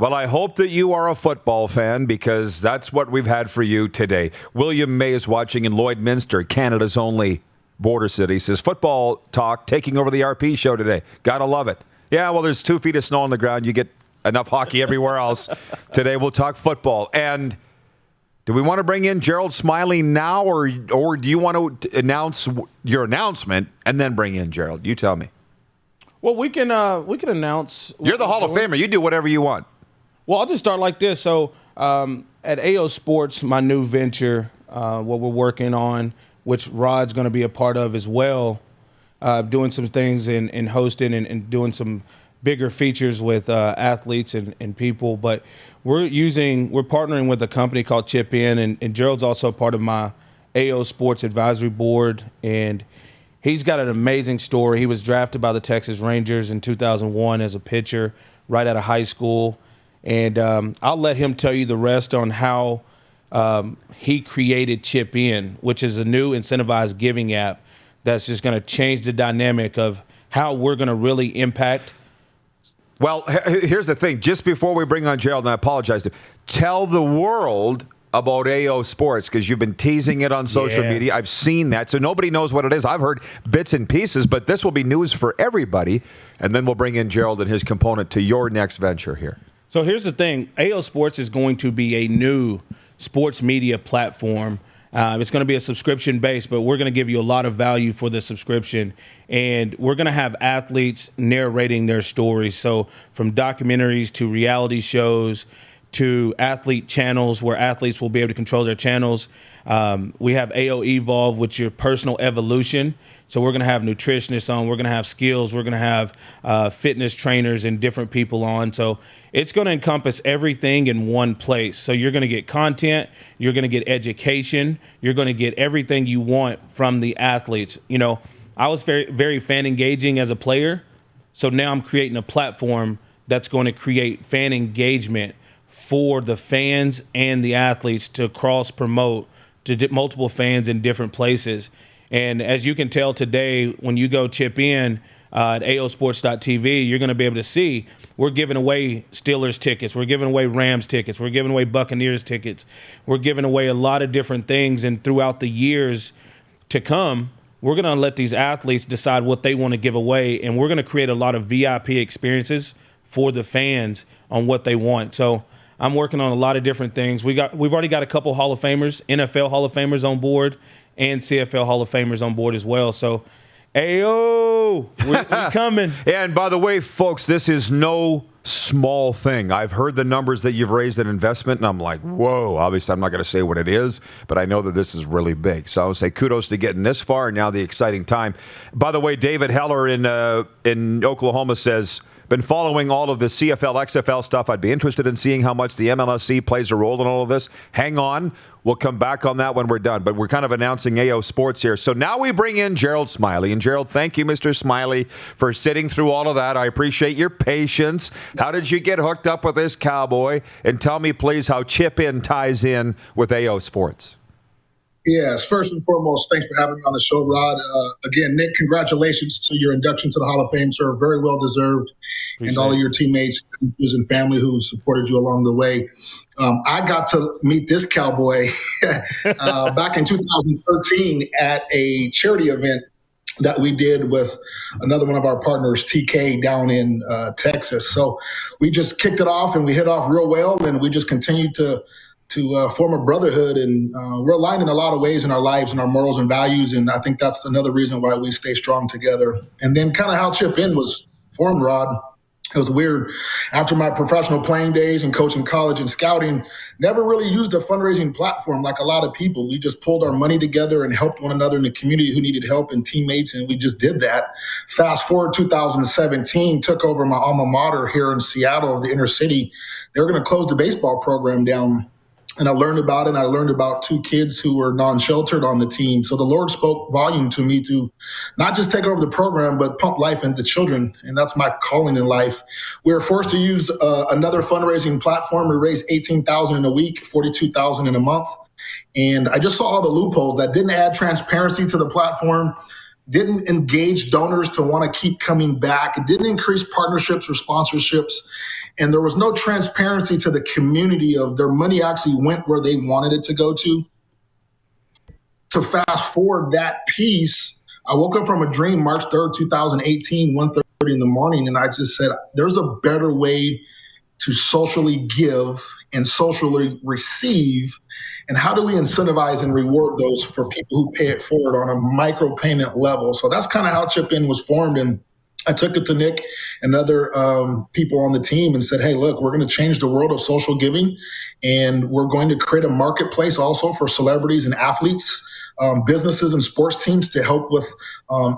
Well, I hope that you are a football fan because that's what we've had for you today. William May is watching in Lloydminster, Canada's only border city. Says football talk taking over the RP show today. Gotta love it. Yeah, well, there's 2 feet of snow on the ground. You get enough hockey everywhere else. Today we'll talk football. And do we want to bring in Gerald Smiley now, or do you want to announce your announcement and then bring in Gerald? You tell me. Well, we can announce. You're the Hall of Famer. You do whatever you want. Well, I'll just start like this. So at AO Sports, my new venture, what we're working on, which Rod's going to be a part of as well, doing some things in hosting and doing some bigger features with athletes and people. But we're partnering with a company called Chip In, and Gerald's also part of my AO Sports Advisory Board, and he's got an amazing story. He was drafted by the Texas Rangers in 2001 as a pitcher right out of high school. And I'll let him tell you the rest on how he created Chip In, which is a new incentivized giving app that's just going to change the dynamic of how we're going to really impact. Well, here's the thing. Just before we bring on Gerald, and I apologize, tell the world about AO Sports, because you've been teasing it on social media. I've seen that, so nobody knows what it is. I've heard bits and pieces, but this will be news for everybody, and then we'll bring in Gerald and his component to your next venture here. So here's the thing. AO Sports is going to be a new sports media platform. It's going to be a subscription base, but we're going to give you a lot of value for the subscription. And we're going to have athletes narrating their stories. So from documentaries to reality shows to athlete channels where athletes will be able to control their channels. We have AO Evolve, which is your personal evolution. So we're going to have nutritionists on. We're going to have skills. We're going to have fitness trainers and different people on. So it's going to encompass everything in one place. So you're going to get content. You're going to get education. You're going to get everything you want from the athletes. You know, I was very, very fan engaging as a player. So now I'm creating a platform that's going to create fan engagement for the fans and the athletes to cross promote to multiple fans in different places. And as you can tell today, when you go chip in at aosports.tv, you're going to be able to see we're giving away Steelers tickets. We're giving away Rams tickets. We're giving away Buccaneers tickets. We're giving away a lot of different things. And throughout the years to come, we're going to let these athletes decide what they want to give away. And we're going to create a lot of VIP experiences for the fans on what they want. So I'm working on a lot of different things. We've already got a couple Hall of Famers, NFL Hall of Famers on board, and CFL Hall of Famers on board as well. So, ayo, we're coming. Yeah, and by the way, folks, this is no small thing. I've heard the numbers that you've raised in investment, and I'm like, whoa. Obviously, I'm not going to say what it is, but I know that this is really big. So I would say kudos to getting this far, and now the exciting time. By the way, David Heller in Oklahoma says, been following all of the CFL, XFL stuff. I'd be interested in seeing how much the MLSC plays a role in all of this. Hang on. We'll come back on that when we're done. But we're kind of announcing AO Sports here. So now we bring in Gerald Smiley. And Gerald, thank you, Mr. Smiley, for sitting through all of that. I appreciate your patience. How did you get hooked up with this cowboy? And tell me, please, how Chip In ties in with AO Sports. Yes, first and foremost, thanks for having me on the show, Rod. Again, Nick, congratulations to your induction to the Hall of Fame, sir. Very well deserved. And all of your teammates and family who supported you along the way. I got to meet this cowboy back in 2013 at a charity event that we did with another one of our partners, TK, down in Texas. So we just kicked it off and we hit off real well, and we just continued to form a brotherhood, and we're aligned in a lot of ways in our lives and our morals and values, and I think that's another reason why we stay strong together. And then kind of how Chip In was formed, Rod. It was weird. After my professional playing days and coaching college and scouting, never really used a fundraising platform like a lot of people. We just pulled our money together and helped one another in the community who needed help and teammates, and we just did that. Fast forward 2017, took over my alma mater here in Seattle, the inner city. They were going to close the baseball program down. And I learned about it, and I learned about 2 kids who were non-sheltered on the team. So the Lord spoke volume to me to not just take over the program, but pump life into children. And that's my calling in life. We were forced to use another fundraising platform. We raised $18,000 in a week, $42,000 in a month. And I just saw all the loopholes that didn't add transparency to the platform, didn't engage donors to want to keep coming back. It didn't increase partnerships or sponsorships. And there was no transparency to the community of their money actually went where they wanted it to go to. To fast forward that piece, I woke up from a dream March 3rd, 2018, 1:30 in the morning, and I just said, there's a better way to socially give and socially receive. And how do we incentivize and reward those for people who pay it forward on a micropayment level? So that's kind of how Chip In was formed. And I took it to Nik and other people on the team and said, hey, look, we're going to change the world of social giving. And we're going to create a marketplace also for celebrities and athletes, businesses and sports teams to help with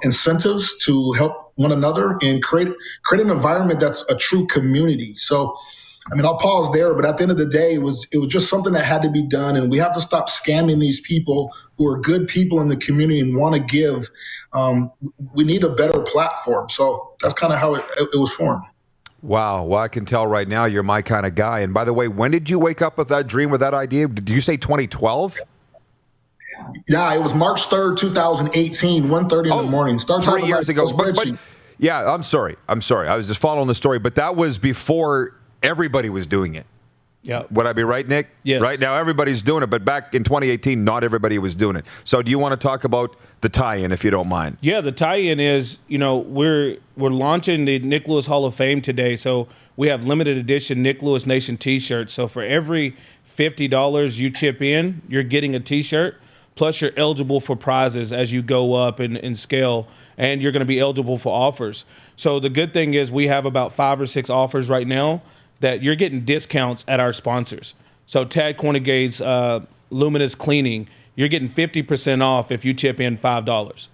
incentives to help one another and create an environment that's a true community. So, I mean, I'll pause there, but at the end of the day, it was just something that had to be done, and we have to stop scamming these people who are good people in the community and want to give. We need a better platform. So that's kind of how it was formed. Wow. Well, I can tell right now you're my kind of guy. And by the way, when did you wake up with that dream, with that idea? Did you say 2012? Yeah, it was March 3rd, 2018, 1:30 in the morning. Start 3 years ago. But, yeah, I'm sorry. I was just following the story, but that was before everybody was doing it. Yeah. Would I be right, Nik? Yes. Right now, everybody's doing it, but back in 2018, not everybody was doing it. So do you want to talk about the tie-in, if you don't mind? Yeah, the tie-in is, we're launching the Nik Lewis Hall of Fame today. So we have limited edition Nik Lewis Nation T-shirts. So for every $50 you chip in, you're getting a T-shirt. Plus you're eligible for prizes as you go up in scale, and you're going to be eligible for offers. So the good thing is we have about 5 or 6 offers right now that you're getting discounts at our sponsors. So Tad Cornigate's Luminous Cleaning, you're getting 50% off if you chip in $5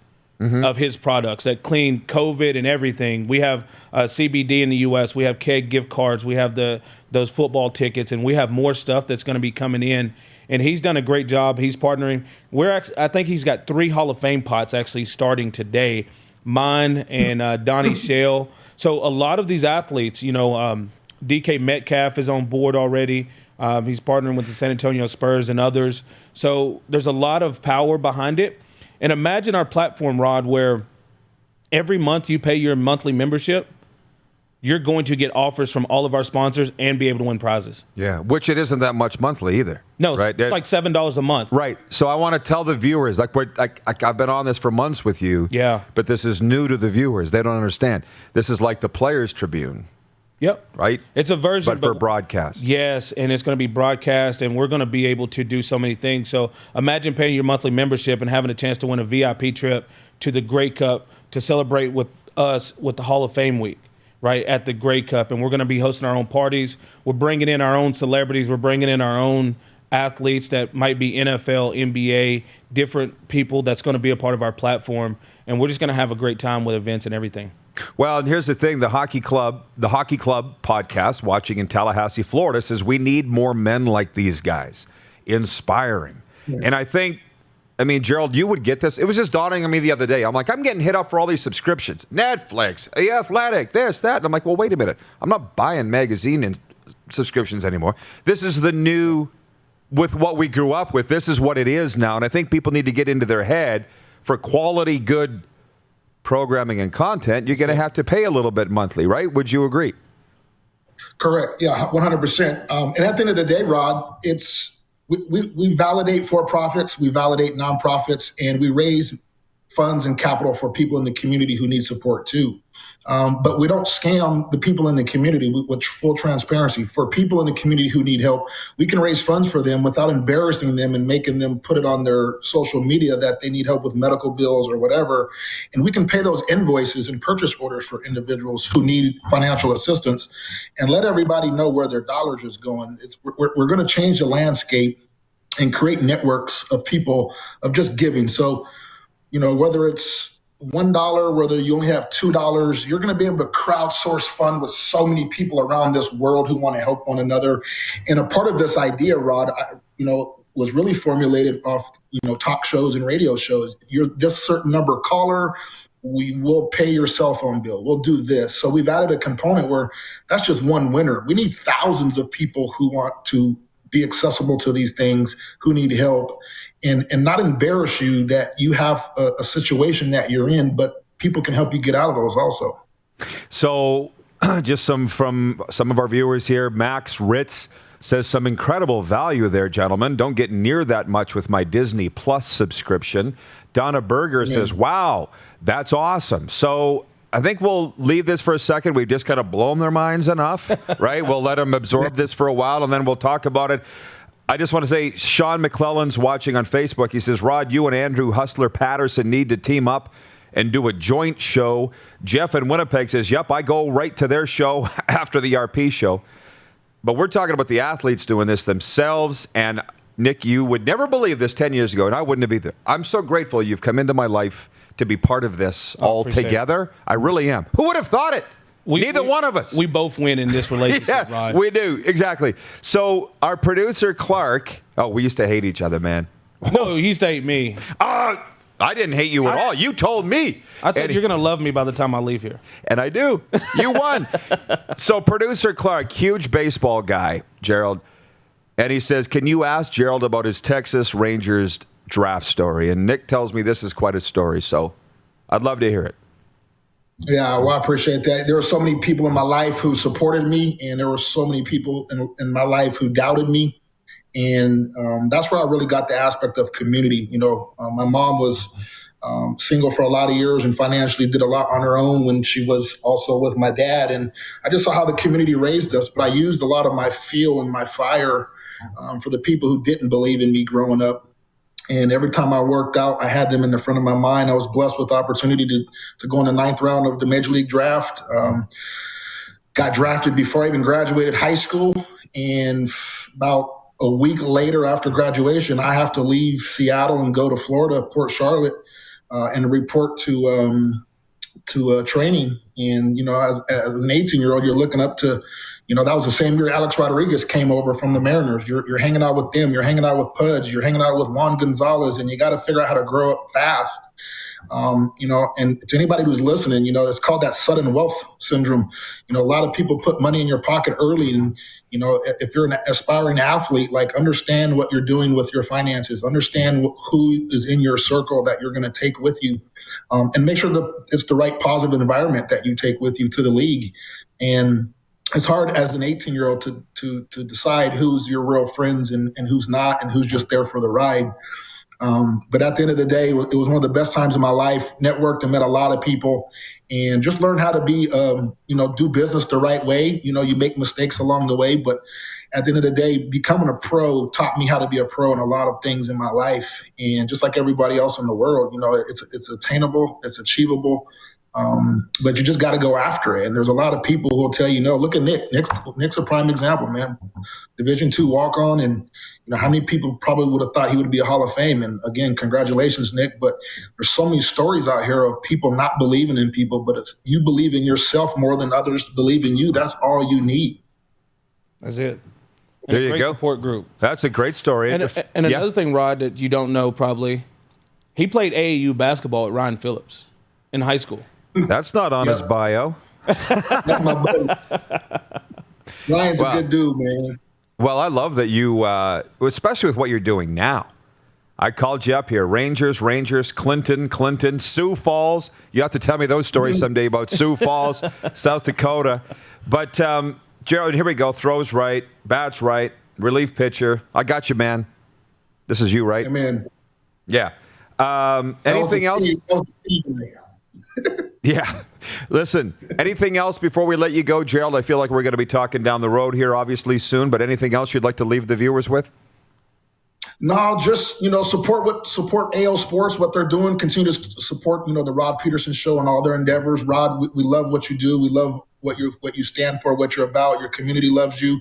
of his products that clean COVID and everything. We have CBD in the U.S. We have keg gift cards. We have those football tickets, and we have more stuff that's going to be coming in. And he's done a great job. He's partnering. I think he's got 3 Hall of Fame pots actually starting today. Mine and Donnie Shale. So a lot of these athletes, DK Metcalf is on board already. He's partnering with the San Antonio Spurs and others. So there's a lot of power behind it. And imagine our platform, Rod, where every month you pay your monthly membership, you're going to get offers from all of our sponsors and be able to win prizes. Yeah, which it isn't that much monthly either. No, right? It's like $7 a month. Right. So I want to tell the viewers, I've been on this for months with you. Yeah. But this is new to the viewers. They don't understand. This is like the Players Tribune. Yep. Right? It's a version. But for broadcast. Yes, and it's going to be broadcast, and we're going to be able to do so many things. So imagine paying your monthly membership and having a chance to win a VIP trip to the Grey Cup to celebrate with us with the Hall of Fame week, right, at the Grey Cup. And we're going to be hosting our own parties. We're bringing in our own celebrities. We're bringing in our own athletes that might be NFL, NBA, different people that's going to be a part of our platform. And we're just going to have a great time with events and everything. Well, and here's the thing. The Hockey Club podcast, watching in Tallahassee, Florida, says we need more men like these guys. Inspiring. Yeah. And I think, Gerald, you would get this. It was just dawning on me the other day. I'm like, I'm getting hit up for all these subscriptions. Netflix, The Athletic, this, that. And I'm like, well, wait a minute. I'm not buying magazine subscriptions anymore. This is the new, with what we grew up with, this is what it is now. And I think people need to get into their head for quality, good programming and content, you're going to have to pay a little bit monthly, right? Would you agree? Correct. Yeah, 100%. And at the end of the day, Rod, we validate for-profits, we validate nonprofits, and we raise funds and capital for people in the community who need support too. But we don't scam the people in the community with full transparency. For people in the community who need help, we can raise funds for them without embarrassing them and making them put it on their social media that they need help with medical bills or whatever. And we can pay those invoices and purchase orders for individuals who need financial assistance and let everybody know where their dollars is going. We're going to change the landscape and create networks of people of just giving. So, whether it's $1, whether you only have $2, you're going to be able to crowdsource fund with so many people around this world who want to help one another. And a part of this idea, Rod, was really formulated off, talk shows and radio shows. If you're this certain number caller, we will pay your cell phone bill. We'll do this. So we've added a component where that's just one winner. We need thousands of people who want to be accessible to these things, who need help, and not embarrass you that you have a situation that you're in, but people can help you get out of those also. So just from some of our viewers here. Max Ritz says some incredible value there, gentlemen. Don't get near that much with my Disney Plus subscription. Donna Berger says, wow, that's awesome. So I think we'll leave this for a second. We've just kind of blown their minds enough, right? We'll let them absorb this for a while, and then we'll talk about it. I just want to say, Sean McClellan's watching on Facebook. He says, Rod, you and Andrew Hustler Patterson need to team up and do a joint show. Jeff in Winnipeg says, yep, I go right to their show after the RP show. But we're talking about the athletes doing this themselves. And, Nick, you would never believe this 10 years ago, and I wouldn't have either. I'm so grateful you've come into my life to be part of this all together. I really am. Who would have thought it? Neither one of us. We both win in this relationship, yeah, Rod. We do. Exactly. So our producer, Clark, we used to hate each other, man. No, he used to hate me. I didn't hate you at all. You told me. I said you're going to love me by the time I leave here. And I do. You won. So producer Clark, huge baseball guy, Gerald. And he says, can you ask Gerald about his Texas Rangers draft story? And Nick tells me this is quite a story, so I'd love to hear it. Yeah, well, I appreciate that. There were so many people in my life who supported me, and there were so many people in my life who doubted me. And that's where I really got the aspect of community. My mom was single for a lot of years and financially did a lot on her own when she was also with my dad. And I just saw how the community raised us, but I used a lot of my fuel and my fire for the people who didn't believe in me growing up. And every time I worked out, I had them in the front of my mind. I was blessed with the opportunity to go in the 9th round of the Major League draft. Got drafted before I even graduated high school. And about a week later after graduation, I have to leave Seattle and go to Florida, Port Charlotte, and report to training. And, as an 18-year-old, you're looking up to, that was the same year Alex Rodriguez came over from the Mariners. You're hanging out with them. You're hanging out with Pudge. You're hanging out with Juan Gonzalez, and you got to figure out how to grow up fast. And to anybody who's listening, it's called that sudden wealth syndrome. A lot of people put money in your pocket early. And, if you're an aspiring athlete, understand what you're doing with your finances, understand who is in your circle that you're going to take with you, and make sure that it's the right positive environment that you take with you to the league. And it's hard as an 18-year-old to decide who's your real friends and who's not, and who's just there for the ride. But at the end of the day, it was one of the best times in my life. Networked and met a lot of people, and just learned how to be, do business the right way. You make mistakes along the way, but at the end of the day, becoming a pro taught me how to be a pro in a lot of things in my life. And just like everybody else in the world, it's attainable, it's achievable. But you just got to go after it. And there's a lot of people who will tell you, no, look at Nick. Nick's a prime example, man. Division II walk-on. And, how many people probably would have thought he would be a Hall of Fame? And again, congratulations, Nick. But there's so many stories out here of people not believing in people. But if you believe in yourself more than others believe in you, that's all you need. That's it. And there you go. Support group. That's a great story. And another thing, Rod, that you don't know probably, he played AAU basketball at Ryan Phillips in high school. That's not on his bio. That's my buddy. Ryan's a good dude, man. Well, I love that you, especially with what you're doing now. I called you up here. Rangers, Clinton, Sioux Falls. You have to tell me those stories someday about Sioux Falls, South Dakota. But, Gerald, here we go. Throws right, bats right, relief pitcher. I got you, man. This is you, right? Amen. Yeah. Anything else? Yeah. Listen, anything else before we let you go, Gerald? I feel like we're going to be talking down the road here, obviously, soon. But anything else you'd like to leave the viewers with? No, just, support AO Sports, what they're doing. Continue to support, the Rod Pedersen Show and all their endeavors. Rod, we love what you do. We love what you stand for, what you're about. Your community loves you.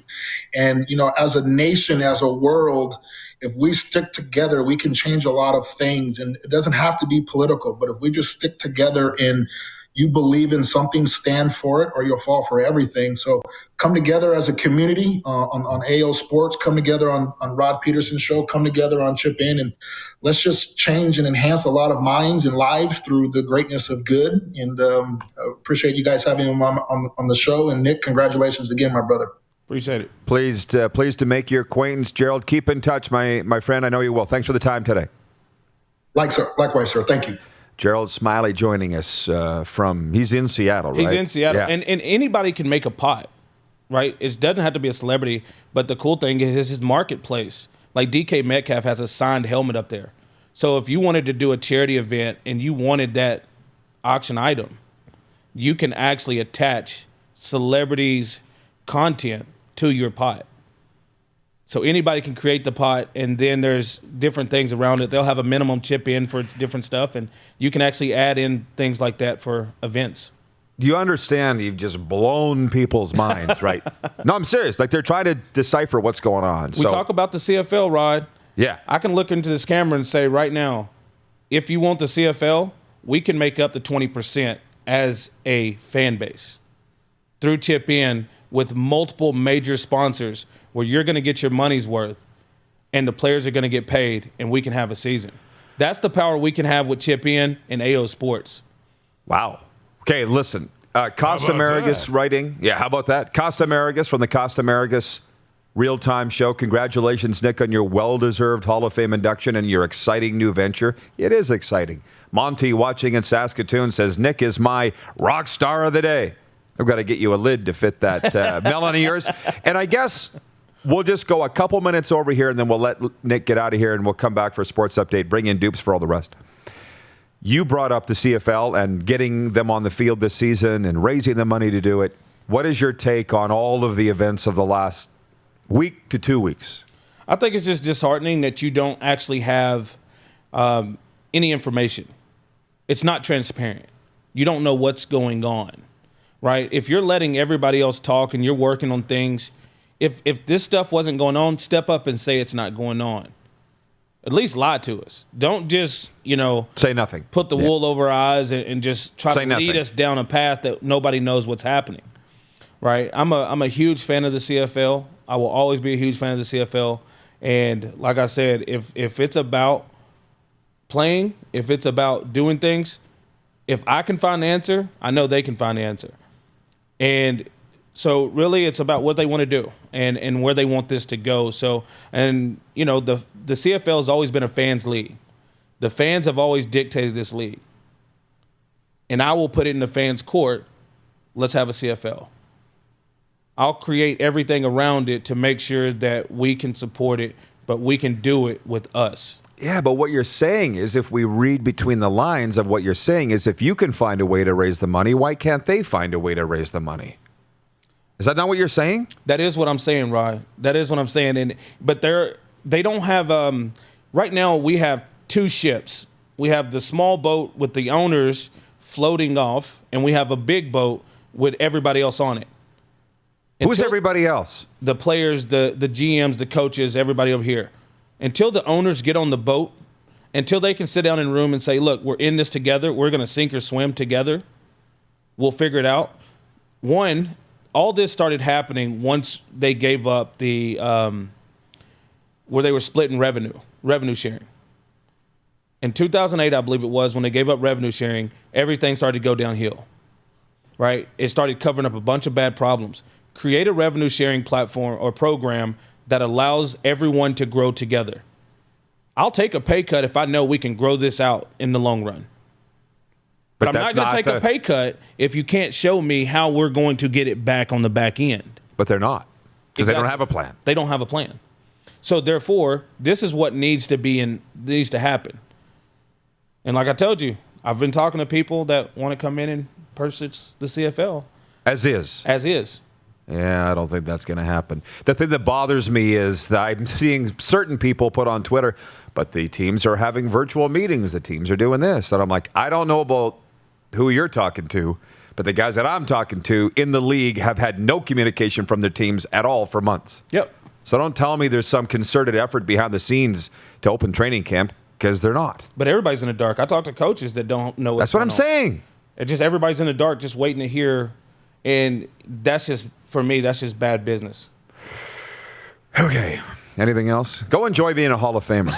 And, as a nation, as a world, if we stick together, we can change a lot of things. And it doesn't have to be political, but if we just stick together and you believe in something, stand for it, or you'll fall for everything. So come together as a community on AO Sports, come together on Rod Pedersen Show, come together on Chip In, and let's just change and enhance a lot of minds and lives through the greatness of good. And appreciate you guys having me on the show. And Nick, congratulations again, my brother. Appreciate it. Pleased to make your acquaintance, Gerald. Keep in touch, my friend. I know you will. Thanks for the time today. Likewise, sir. Thank you. Gerald Smiley joining us he's in Seattle, right? He's in Seattle. Yeah. And anybody can make a pot, right? It doesn't have to be a celebrity, but the cool thing is his marketplace. Like DK Metcalf has a signed helmet up there. So if you wanted to do a charity event and you wanted that auction item, you can actually attach celebrities' content to your pot. So anybody can create the pot, and then there's different things around it. They'll have a minimum chip in for different stuff, and you can actually add in things like that for events. You understand you've just blown people's minds, right? No, I'm serious. Like, they're trying to decipher what's going on. We talk about the CFL, Rod. Yeah. I can look into this camera and say right now, if you want the CFL, we can make up to 20% as a fan base through Chip In with multiple major sponsors where you're going to get your money's worth and the players are going to get paid and we can have a season. That's the power we can have with Chip In and AO Sports. Wow. Okay, listen. Costa Marigas writing. Yeah, how about that? Costa Marigas from the Costa Marigas Real-Time Show. Congratulations, Nick, on your well-deserved Hall of Fame induction and your exciting new venture. It is exciting. Monty, watching in Saskatoon, says, Nick is my rock star of the day. I've got to get you a lid to fit that melon of yours. And I guess we'll just go a couple minutes over here, and then we'll let Nick get out of here, and we'll come back for a sports update, bring in Dupes for all the rest. You brought up the CFL and getting them on the field this season and raising the money to do it. What is your take on all of the events of the last week to 2 weeks? I think it's just disheartening that you don't actually have any information. It's not transparent. You don't know what's going on, right? If you're letting everybody else talk and you're working on things, if this stuff wasn't going on, step up and say it's not going on. At least lie to us. Don't just, say nothing. Put the wool over our eyes and just try to lead us down a path that nobody knows what's happening, right? I'm a huge fan of the CFL. I will always be a huge fan of the CFL. And like I said, if it's about playing, if it's about doing things, if I can find the answer, I know they can find the answer. And so really it's about what they want to do and where they want this to go. So, and the CFL has always been a fans league. The fans have always dictated this league. And I will put it in the fans' court. Let's have a CFL. I'll create everything around it to make sure that we can support it, but we can do it with us. Yeah, but what you're saying is, if we read between the lines of what you're saying, is if you can find a way to raise the money, why can't they find a way to raise the money? Is that not what you're saying? That is what I'm saying, Rod. That is what I'm saying. But they don't have right now we have two ships. We have the small boat with the owners floating off, and we have a big boat with everybody else on it. Who's everybody else? The players, the GMs, the coaches, everybody over here. Until the owners get on the boat, until they can sit down in a room and say, look, we're in this together. We're going to sink or swim together. We'll figure it out. One, all this started happening once they gave up the where they were splitting revenue sharing. In 2008, I believe it was, when they gave up revenue sharing, everything started to go downhill, right? It started covering up a bunch of bad problems. Create a revenue sharing platform or program that allows everyone to grow together. I'll take a pay cut if I know we can grow this out in the long run. But I'm not going to take a pay cut if you can't show me how we're going to get it back on the back end. But they're not, because they don't have a plan. They don't have a plan. So therefore, this is what needs to happen. And like I told you, I've been talking to people that want to come in and purchase the CFL. As is. As is. Yeah, I don't think that's going to happen. The thing that bothers me is that I'm seeing certain people put on Twitter, but the teams are having virtual meetings. The teams are doing this. And I'm like, I don't know about who you're talking to, but the guys that I'm talking to in the league have had no communication from their teams at all for months. Yep. So don't tell me there's some concerted effort behind the scenes to open training camp, because they're not. But everybody's in the dark. I talk to coaches that don't know what's That's what I'm saying. It's just everybody's in the dark just waiting to hear. And that's just, for me, that's just bad business. Okay. Anything else? Go enjoy being a Hall of Famer.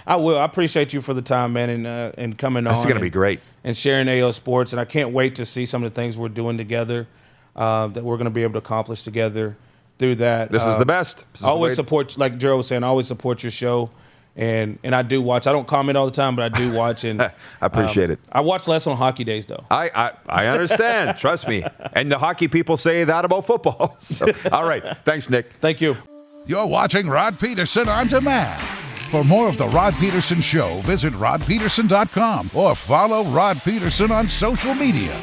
I will. I appreciate you for the time, man, and coming on. This is going to be great. And sharing AO Sports. And I can't wait to see some of the things we're doing together that we're going to be able to accomplish together through that. This is the best. I always support, like Gerald was saying, I always support your show. And I do watch. I don't comment all the time, but I do watch. And I appreciate it. I watch less on hockey days, though. I understand. Trust me. And the hockey people say that about football. So, all right. Thanks, Nick. Thank you. You're watching Rod Pedersen On Demand. For more of The Rod Pedersen Show, visit rodpedersen.com or follow Rod Pedersen on social media.